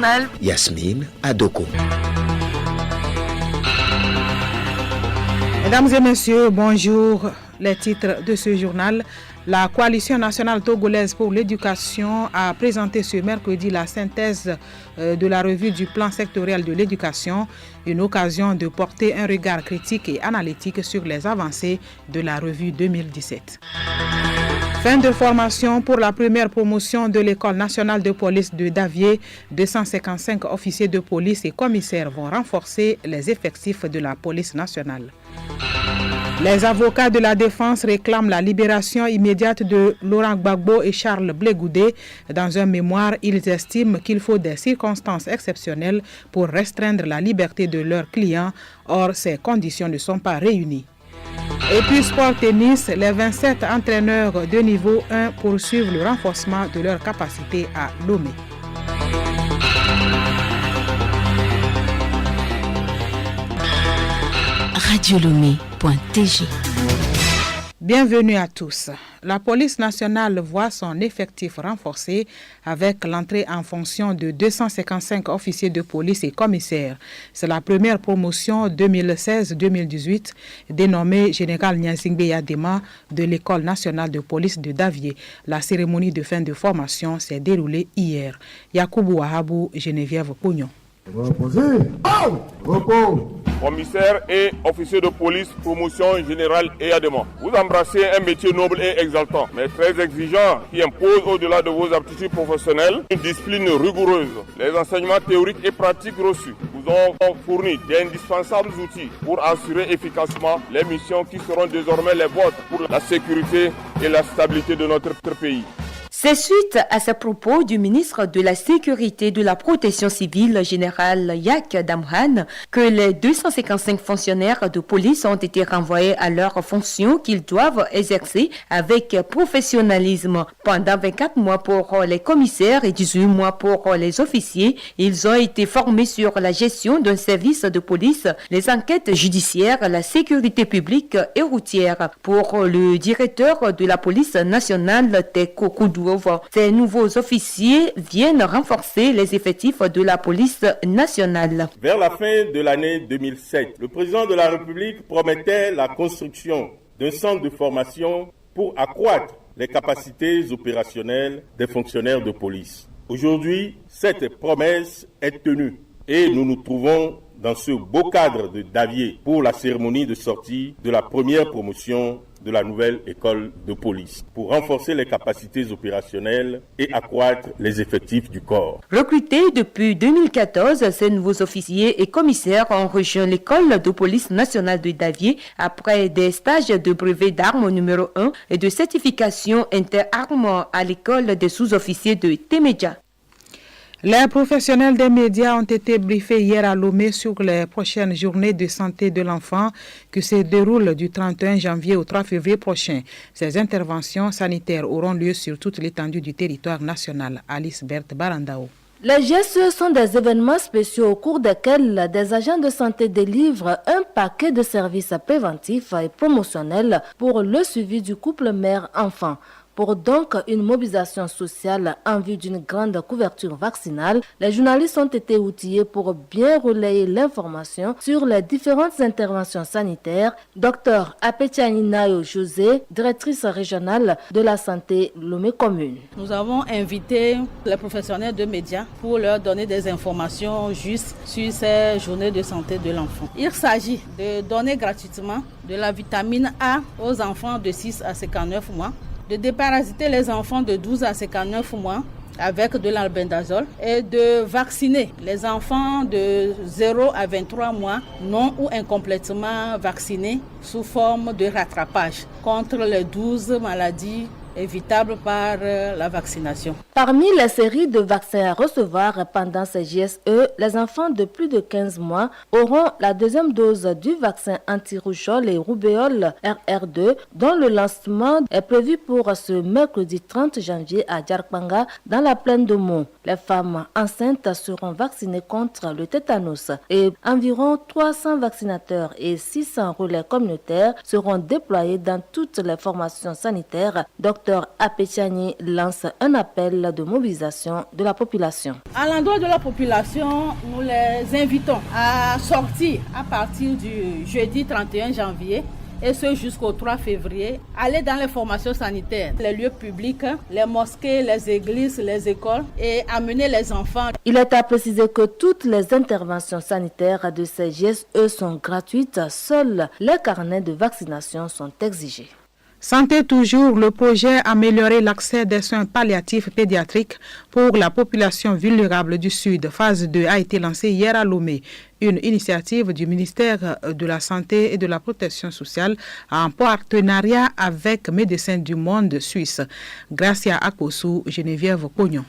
journal, Yasmine Adoko. Mesdames et messieurs, bonjour. Les titres de ce journal. La Coalition nationale togolaise pour l'éducation a présenté ce mercredi la synthèse de la revue du plan sectoriel de l'éducation, une occasion de porter un regard critique et analytique sur les avancées de la revue 2017. Fin de formation pour la première promotion de l'École nationale de police de Davié. 255 officiers de police et commissaires vont renforcer les effectifs de la police nationale. Les avocats de la défense réclament la libération immédiate de Laurent Gbagbo et Charles Blé Goudé. Dans un mémoire, ils estiment qu'il faut des circonstances exceptionnelles pour restreindre la liberté de leurs clients. Or, ces conditions ne sont pas réunies. Et puis sport tennis, les 27 entraîneurs de niveau 1 poursuivent le renforcement de leur capacité à Lomé. radiolomé.tg. Bienvenue à tous. La police nationale voit son effectif renforcé avec l'entrée en fonction de 255 officiers de police et commissaires. C'est la première promotion 2016-2018 dénommée Général Nyasingbe Yadema de l'École nationale de police de Davié. La cérémonie de fin de formation s'est déroulée hier. Yakoubou Wahabou, Geneviève Pognon. Commissaire et officier de police, promotion générale et adément. Vous embrassez un métier noble et exaltant, mais très exigeant, qui impose au-delà de vos aptitudes professionnelles une discipline rigoureuse. Les enseignements théoriques et pratiques reçus vous ont fourni d'indispensables outils pour assurer efficacement les missions qui seront désormais les vôtres pour la sécurité et la stabilité de notre pays. C'est suite à ces propos du ministre de la Sécurité et de la Protection civile, général Yak Damhan, que les 255 fonctionnaires de police ont été renvoyés à leurs fonctions qu'ils doivent exercer avec professionnalisme. Pendant 24 mois pour les commissaires et 18 mois pour les officiers, ils ont été formés sur la gestion d'un service de police, les enquêtes judiciaires, la sécurité publique et routière. Pour le directeur de la police nationale, Teko Koudou, ces nouveaux officiers viennent renforcer les effectifs de la police nationale. Vers la fin de l'année 2007, le président de la République promettait la construction d'un centre de formation pour accroître les capacités opérationnelles des fonctionnaires de police. Aujourd'hui, cette promesse est tenue et nous nous trouvons dans ce beau cadre de Davié pour la cérémonie de sortie de la première promotion de la nouvelle école de police pour renforcer les capacités opérationnelles et accroître les effectifs du corps. Recrutés depuis 2014, ces nouveaux officiers et commissaires ont rejoint l'école de police nationale de Davié après des stages de brevet d'armes numéro 1 et de certification interarmes à l'école des sous-officiers de Témédia. Les professionnels des médias ont été briefés hier à Lomé sur les prochaines journées de santé de l'enfant qui se déroulent du 31 janvier au 3 février prochain. Ces interventions sanitaires auront lieu sur toute l'étendue du territoire national. Alice Berthe Barandao. Les gestes sont des événements spéciaux au cours desquels des agents de santé délivrent un paquet de services préventifs et promotionnels pour le suivi du couple mère-enfant. Pour donc une mobilisation sociale en vue d'une grande couverture vaccinale, les journalistes ont été outillés pour bien relayer l'information sur les différentes interventions sanitaires. Dr Apetiani Nayo José, directrice régionale de la santé Lomé Commune. Nous avons invité les professionnels de médias pour leur donner des informations justes sur ces journées de santé de l'enfant. Il s'agit de donner gratuitement de la vitamine A aux enfants de 6 à 59 mois, de déparasiter les enfants de 12 à 59 mois avec de l'albendazole et de vacciner les enfants de 0 à 23 mois non ou incomplètement vaccinés sous forme de rattrapage contre les 12 maladies évitable par la vaccination. Parmi les séries de vaccins à recevoir pendant ces JSE, les enfants de plus de 15 mois auront la deuxième dose du vaccin anti-rougeole et roubeole RR2 dont le lancement est prévu pour ce mercredi 30 janvier à Djarkbanga dans la plaine de Mont. Les femmes enceintes seront vaccinées contre le tétanos et environ 300 vaccinateurs et 600 relais communautaires seront déployés dans toutes les formations sanitaires. Dr Dr Apetiani lance un appel de mobilisation de la population. À l'endroit de la population, nous les invitons à sortir à partir du jeudi 31 janvier et ce jusqu'au 3 février, aller dans les formations sanitaires, les lieux publics, les mosquées, les églises, les écoles et amener les enfants. Il est à préciser que toutes les interventions sanitaires de ces GSE sont gratuites. Seuls les carnets de vaccination sont exigés. Santé toujours, le projet Améliorer l'accès des soins palliatifs pédiatriques pour la population vulnérable du Sud, phase 2, a été lancé hier à Lomé. Une initiative du ministère de la Santé et de la Protection sociale en partenariat avec Médecins du Monde suisse. Gracia Akosu, Geneviève Pognon.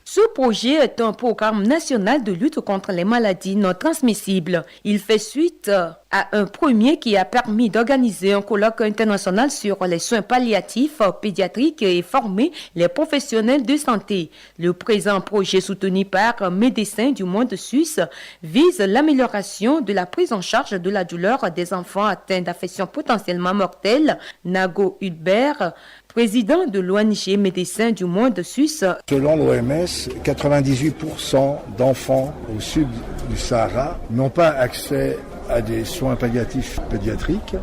Ce projet est un programme national de lutte contre les maladies non transmissibles. Il fait suite à un premier qui a permis d'organiser un colloque international sur les soins palliatifs pédiatriques et former les professionnels de santé. Le présent projet soutenu par Médecins du Monde suisse vise l'amélioration de la prise en charge de la douleur des enfants atteints d'affections potentiellement mortelles. Nago Hulbert, président de l'ONG Médecins du Monde suisse. Selon l'OMS, 98% d'enfants au sud du Sahara n'ont pas accès à des soins palliatifs pédiatriques,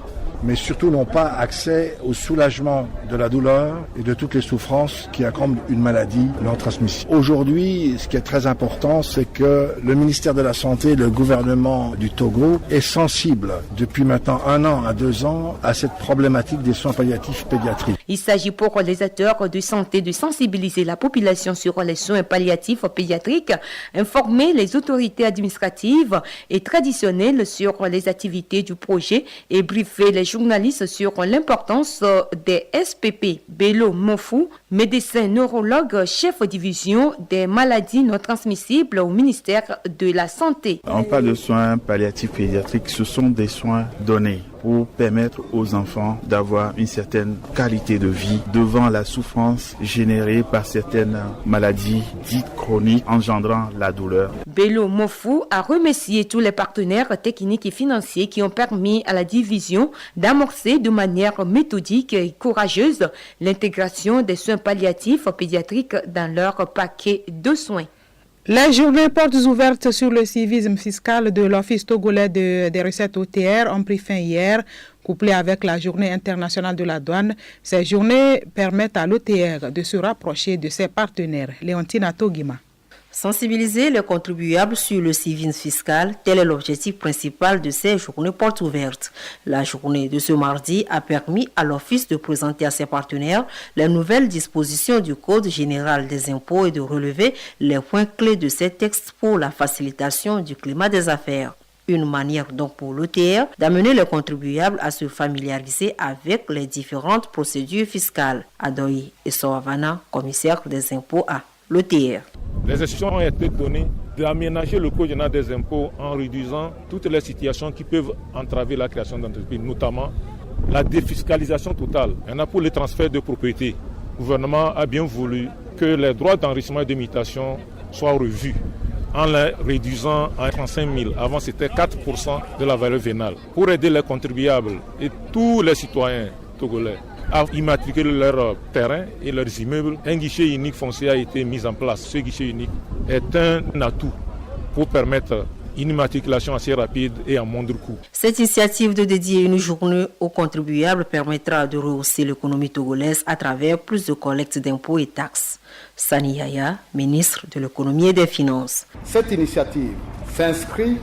mais surtout n'ont pas accès au soulagement de la douleur et de toutes les souffrances qui accompagnent une maladie non transmissible. Aujourd'hui, ce qui est très important, c'est que le ministère de la Santé, le gouvernement du Togo est sensible depuis maintenant 1 an à 2 ans à cette problématique des soins palliatifs pédiatriques. Il s'agit pour les acteurs de santé de sensibiliser la population sur les soins palliatifs pédiatriques, informer les autorités administratives et traditionnelles sur les activités du projet et briefer les journalistes sur l'importance des SPP. Bello Mofou, médecin neurologue, chef division des maladies non transmissibles au ministère de la Santé. On parle de soins palliatifs pédiatriques, ce sont des soins donnés pour permettre aux enfants d'avoir une certaine qualité de vie devant la souffrance générée par certaines maladies dites chroniques engendrant la douleur. Bello Mofou a remercié tous les partenaires techniques et financiers qui ont permis à la division d'amorcer de manière méthodique et courageuse l'intégration des soins palliatifs pédiatriques dans leur paquet de soins. Les journées portes ouvertes sur le civisme fiscal de l'Office togolais des recettes OTR ont pris fin hier, couplées avec la journée internationale de la douane. Ces journées permettent à l'OTR de se rapprocher de ses partenaires. Léontina Togima. Sensibiliser les contribuables sur le civisme fiscal, tel est l'objectif principal de ces journées portes ouvertes. La journée de ce mardi a permis à l'Office de présenter à ses partenaires les nouvelles dispositions du Code général des impôts et de relever les points clés de ces textes pour la facilitation du climat des affaires. Une manière donc pour l'OTR d'amener les contribuables à se familiariser avec les différentes procédures fiscales. Adoyi Essoavana, commissaire des impôts à l'OTR. Les instructions ont été données d'aménager le Code général des impôts en réduisant toutes les situations qui peuvent entraver la création d'entreprises, notamment la défiscalisation totale. Il y en a pour les transferts de propriété. Le gouvernement a bien voulu que les droits d'enrichissement et d'imitation soient revus en les réduisant à 35 000. Avant, c'était 4% de la valeur vénale. Pour aider les contribuables et tous les citoyens togolais à immatriculer leurs terrains et leurs immeubles, un guichet unique foncier a été mis en place. Ce guichet unique est un atout pour permettre une immatriculation assez rapide et à moindre coût. Cette initiative de dédier une journée aux contribuables permettra de rehausser l'économie togolaise à travers plus de collecte d'impôts et taxes. Sani Yaya, ministre de l'économie et des finances. Cette initiative s'inscrit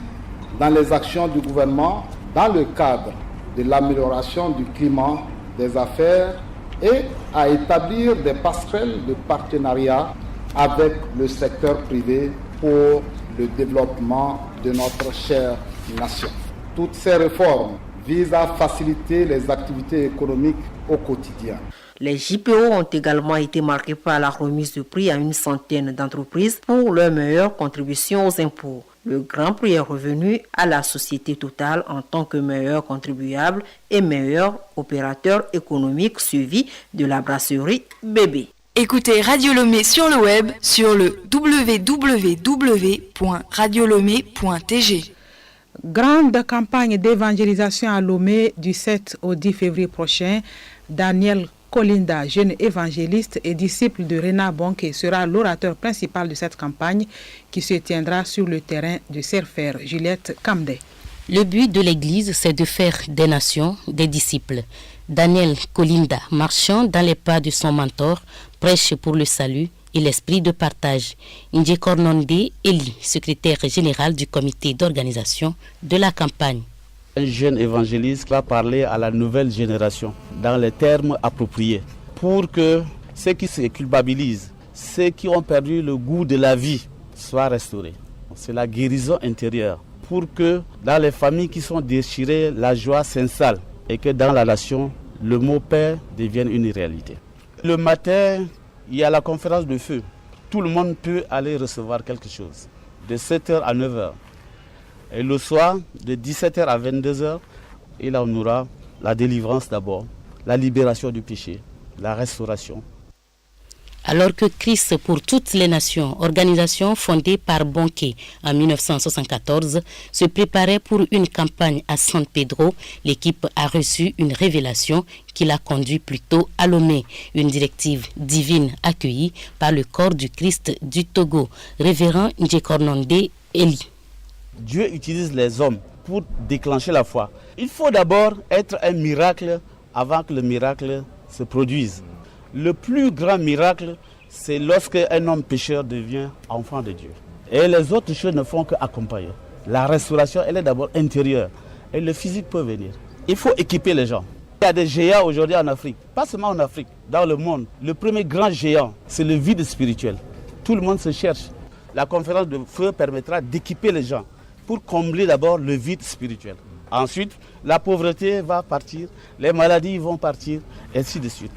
dans les actions du gouvernement dans le cadre de l'amélioration du climat des affaires et à établir des passerelles de partenariat avec le secteur privé pour le développement de notre chère nation. Toutes ces réformes visent à faciliter les activités économiques au quotidien. Les JPO ont également été marqués par la remise de prix à une centaine d'entreprises pour leur meilleure contribution aux impôts. Le grand prix est revenu à la société Total en tant que meilleur contribuable et meilleur opérateur économique suivi de la brasserie Bébé. Écoutez Radio Lomé sur le web sur le www.radiolomé.tg. Grande campagne d'évangélisation à Lomé du 7 au 10 février prochain. Daniel Kolinda, jeune évangéliste et disciple de Renard Bonke, sera l'orateur principal de cette campagne qui se tiendra sur le terrain de Serfer. Juliette Kamde. Le but de l'Église, c'est de faire des nations des disciples. Daniel Kolinda, marchant dans les pas de son mentor, prêche pour le salut et l'esprit de partage. Indje Kornonde Eli, secrétaire général du comité d'organisation de la campagne. Un jeune évangéliste va parler à la nouvelle génération dans les termes appropriés pour que ceux qui se culpabilisent, ceux qui ont perdu le goût de la vie soient restaurés. C'est la guérison intérieure pour que dans les familles qui sont déchirées, la joie s'installe et que dans la nation, le mot Père devienne une réalité. Le matin, il y a la conférence de feu. Tout le monde peut aller recevoir quelque chose de 7h à 9h. Et le soir, de 17h à 22h, il en aura la délivrance d'abord, la libération du péché, la restauration. Alors que Christ pour toutes les nations, organisation fondée par Bonke en 1974, se préparait pour une campagne à San Pedro, l'équipe a reçu une révélation qui l'a conduit plutôt à Lomé, une directive divine accueillie par le corps du Christ du Togo, révérend Indje Kornonde Eli. Dieu utilise les hommes pour déclencher la foi. Il faut d'abord être un miracle avant que le miracle se produise. Le plus grand miracle, c'est lorsque un homme pécheur devient enfant de Dieu. Et les autres choses ne font qu'accompagner. La restauration, elle est d'abord intérieure. Et le physique peut venir. Il faut équiper les gens. Il y a des géants aujourd'hui en Afrique. Pas seulement en Afrique, dans le monde. Le premier grand géant, c'est le vide spirituel. Tout le monde se cherche. La conférence de feu permettra d'équiper les gens pour combler d'abord le vide spirituel. Ensuite, la pauvreté va partir, les maladies vont partir, et ainsi de suite.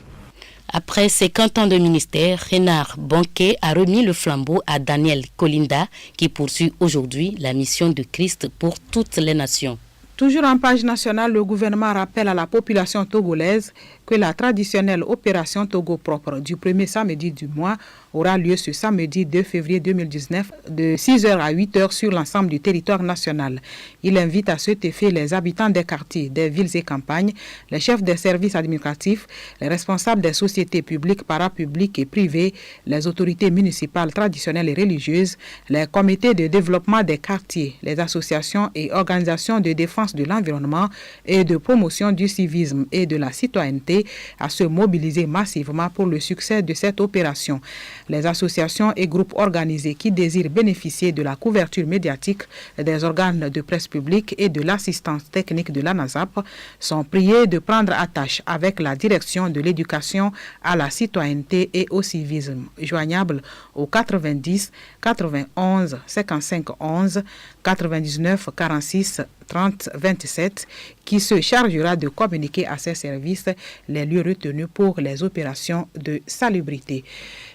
Après 50 ans de ministère, Renard Bonke a remis le flambeau à Daniel Kolinda, qui poursuit aujourd'hui la mission de Christ pour toutes les nations. Toujours en page nationale, le gouvernement rappelle à la population togolaise que la traditionnelle opération Togo propre du premier samedi du mois aura lieu ce samedi 2 février 2019 de 6h à 8h sur l'ensemble du territoire national. Il invite à cet effet les habitants des quartiers, des villes et campagnes, les chefs des services administratifs, les responsables des sociétés publiques, parapubliques et privées, les autorités municipales traditionnelles et religieuses, les comités de développement des quartiers, les associations et organisations de défense de l'environnement et de promotion du civisme et de la citoyenneté à se mobiliser massivement pour le succès de cette opération. Les associations et groupes organisés qui désirent bénéficier de la couverture médiatique des organes de presse publique et de l'assistance technique de l'ANASAP sont priés de prendre attache avec la direction de l'éducation à la citoyenneté et au civisme, joignable au 90 91 55 11 99 46 30 27, qui se chargera de communiquer à ses services les lieux retenus pour les opérations de salubrité.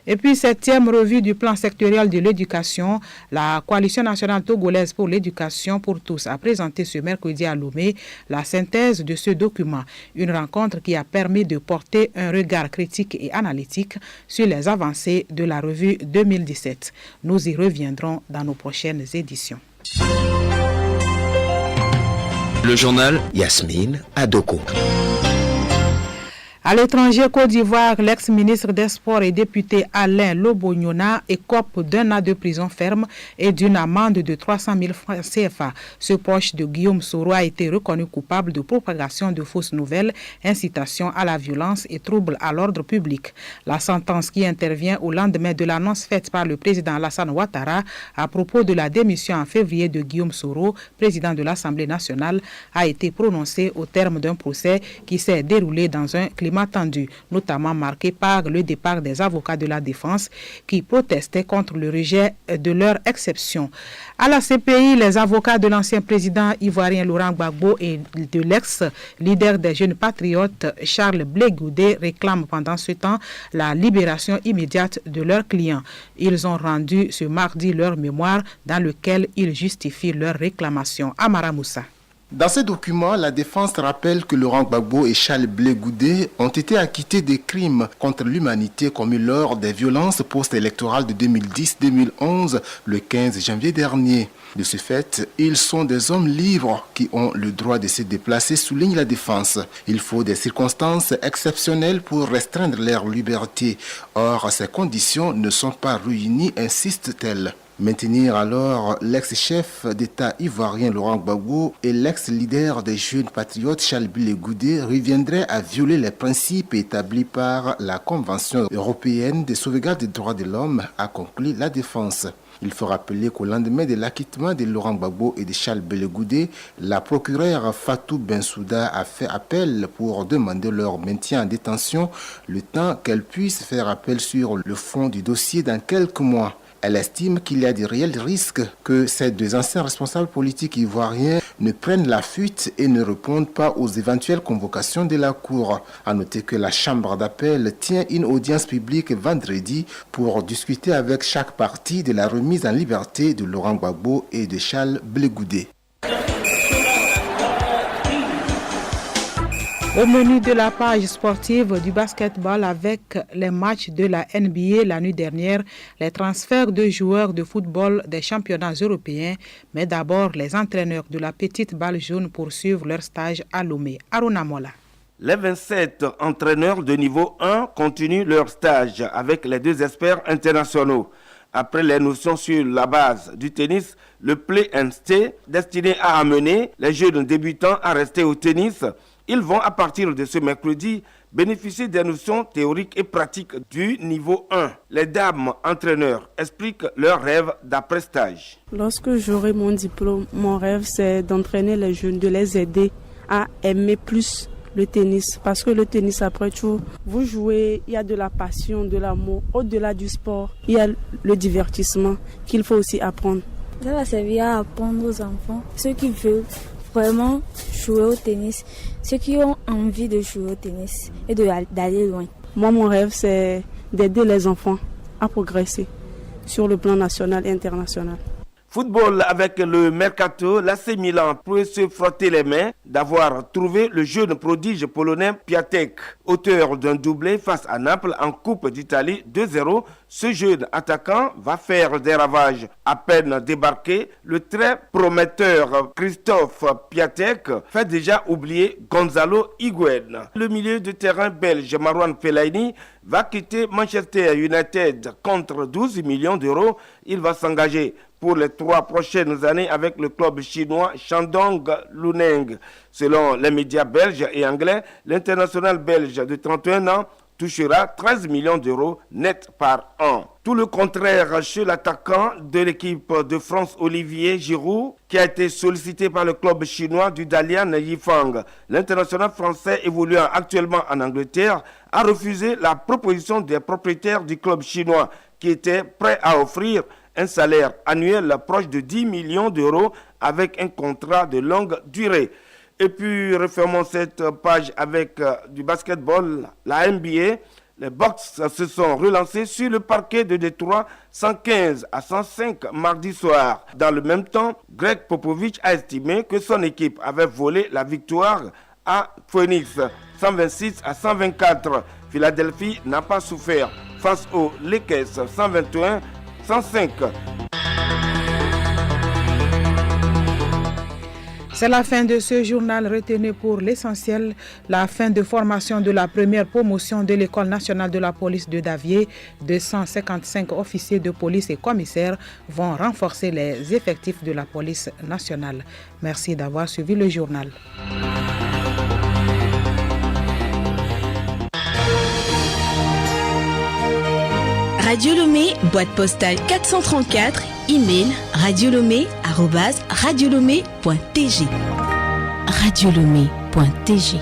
Et puis, 7e revue du plan sectoriel de l'éducation, la Coalition nationale togolaise pour l'éducation pour tous a présenté ce mercredi à Lomé la synthèse de ce document, une rencontre qui a permis de porter un regard critique et analytique sur les avancées de la revue 2017. Nous y reviendrons dans nos prochaines éditions. Le journal Yasmine Adoko. À l'étranger, Côte d'Ivoire, l'ex-ministre des Sports et député Alain Lobonyona écope d'1 an de prison ferme et d'une amende de 300 000 francs CFA. Ce proche de Guillaume Soro a été reconnu coupable de propagation de fausses nouvelles, incitation à la violence et trouble à l'ordre public. La sentence qui intervient au lendemain de l'annonce faite par le président Alassane Ouattara à propos de la démission en février de Guillaume Soro, président de l'Assemblée nationale, a été prononcée au terme d'un procès qui s'est déroulé dans un climat tendu, notamment marqué par le départ des avocats de la défense qui protestaient contre le rejet de leur exception. À la CPI, les avocats de l'ancien président ivoirien Laurent Gbagbo et de l'ex-leader des jeunes patriotes Charles Blé Goudé réclament pendant ce temps la libération immédiate de leurs clients. Ils ont rendu ce mardi leur mémoire dans lequel ils justifient leur réclamation. Amara Moussa. Dans ce document, la défense rappelle que Laurent Gbagbo et Charles Blé Goudé ont été acquittés des crimes contre l'humanité commis lors des violences post-électorales de 2010-2011, le 15 janvier dernier. De ce fait, ils sont des hommes libres qui ont le droit de se déplacer, souligne la défense. Il faut des circonstances exceptionnelles pour restreindre leur liberté. Or, ces conditions ne sont pas réunies, insiste-t-elle. Maintenir alors l'ex-chef d'État ivoirien Laurent Gbagbo et l'ex-leader des jeunes patriotes Charles Blé Goudé reviendrait à violer les principes établis par la Convention européenne de sauvegarde des droits de l'homme, a conclu la défense. Il faut rappeler qu'au lendemain de l'acquittement de Laurent Gbagbo et de Charles Blé Goudé, la procureure Fatou Bensouda a fait appel pour demander leur maintien en détention le temps qu'elle puisse faire appel sur le fond du dossier dans quelques mois. Elle estime qu'il y a de réels risques que ces deux anciens responsables politiques ivoiriens ne prennent la fuite et ne répondent pas aux éventuelles convocations de la Cour. À noter que la Chambre d'appel tient une audience publique vendredi pour discuter avec chaque partie de la remise en liberté de Laurent Gbagbo et de Charles Blé Goudé. Au menu de la page sportive du basketball avec les matchs de la NBA la nuit dernière, les transferts de joueurs de football des championnats européens, mais d'abord les entraîneurs de la petite balle jaune poursuivent leur stage à Lomé. Aruna Mola. Les 27 entraîneurs de niveau 1 continuent leur stage avec les deux experts internationaux. Après les notions sur la base du tennis, le play and stay, destiné à amener les jeunes débutants à rester au tennis, ils vont à partir de ce mercredi bénéficier des notions théoriques et pratiques du niveau 1. Les dames entraîneurs expliquent leur rêve d'après-stage. Lorsque j'aurai mon diplôme, mon rêve c'est d'entraîner les jeunes, de les aider à aimer plus le tennis. Parce que le tennis, après tout, vous jouez, il y a de la passion, de l'amour. Au-delà du sport, il y a le divertissement qu'il faut aussi apprendre. Ça va servir à apprendre aux enfants, ceux qui veulent vraiment jouer au tennis, ceux qui ont envie de jouer au tennis et d'aller loin. Moi, mon rêve, c'est d'aider les enfants à progresser sur le plan national et international. Football avec le Mercato, l'AC Milan peut se frotter les mains d'avoir trouvé le jeune prodige polonais Piatek. Auteur d'un doublé face à Naples en Coupe d'Italie 2-0, ce jeune attaquant va faire des ravages. À peine débarqué, le très prometteur Christophe Piatek fait déjà oublier Gonzalo Higuaín. Le milieu de terrain belge Marouane Fellaini va quitter Manchester United contre 12 millions d'euros. Il va s'engager pour les 3 prochaines années avec le club chinois Shandong Luneng. Selon les médias belges et anglais, l'international belge de 31 ans touchera 13 millions d'euros net par an. Tout le contraire chez l'attaquant de l'équipe de France Olivier Giroud, qui a été sollicité par le club chinois du Dalian Yifang. L'international français évoluant actuellement en Angleterre a refusé la proposition des propriétaires du club chinois qui étaient prêts à offrir un salaire annuel proche de 10 millions d'euros avec un contrat de longue durée. Et puis, refermons cette page avec du basketball, la NBA. Les Bucks se sont relancés sur le parquet de Détroit 115-105 mardi soir. Dans le même temps, Greg Popovich a estimé que son équipe avait volé la victoire à Phoenix 126-124. Philadelphie n'a pas souffert face aux Lakers 121-105. C'est la fin de ce journal. Retenez pour l'essentiel la fin de formation de la première promotion de l'École nationale de la police de Davier. 255 officiers de police et commissaires vont renforcer les effectifs de la police nationale. Merci d'avoir suivi le journal. Radio Lomé, boîte postale 434, email radiolomé@radiolomé.tg. Radiolomé.tg